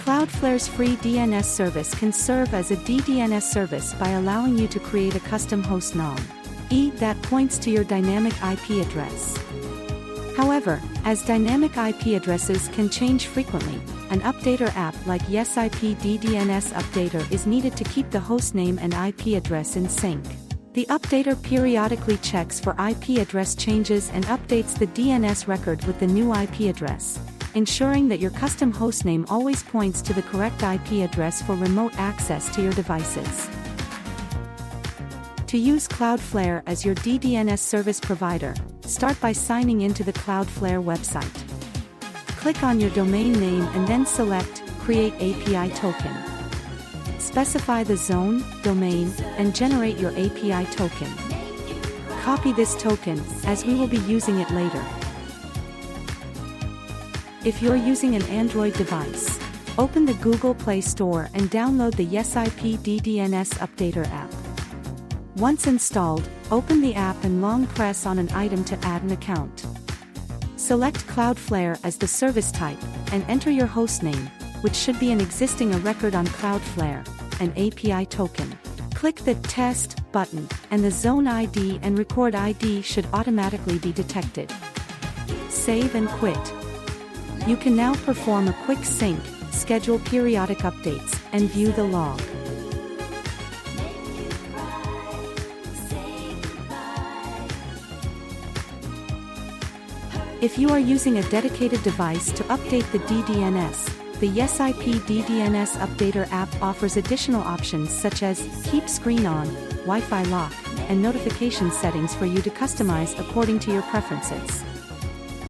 CloudFlare's free DNS service can serve as a DDNS service by allowing you to create a custom host nom that points to your dynamic IP address. However, as dynamic IP addresses can change frequently, an updater app like YesIP DDNS Updater is needed to keep the hostname and IP address in sync. The updater periodically checks for IP address changes and updates the DNS record with the new IP address, ensuring that your custom hostname always points to the correct IP address for remote access to your devices. To use CloudFlare as your DDNS service provider, start by signing into the CloudFlare website. Click on your domain name and then select Create API Token. Specify the zone, domain, and generate your API token. Copy this token, as we will be using it later. If you're using an Android device, open the Google Play Store and download the YesIP DDNS Updater app. Once installed, open the app and long press on an item to add an account. Select CloudFlare as the service type, and enter your hostname, which should be an existing record on CloudFlare, an API token. Click the Test button, and the zone ID and record ID should automatically be detected. Save and quit. You can now perform a quick sync, schedule periodic updates, and view the log. If you are using a dedicated device to update the DDNS, the YesIP DDNS Updater app offers additional options such as Keep Screen On, Wi-Fi Lock, and notification settings for you to customize according to your preferences.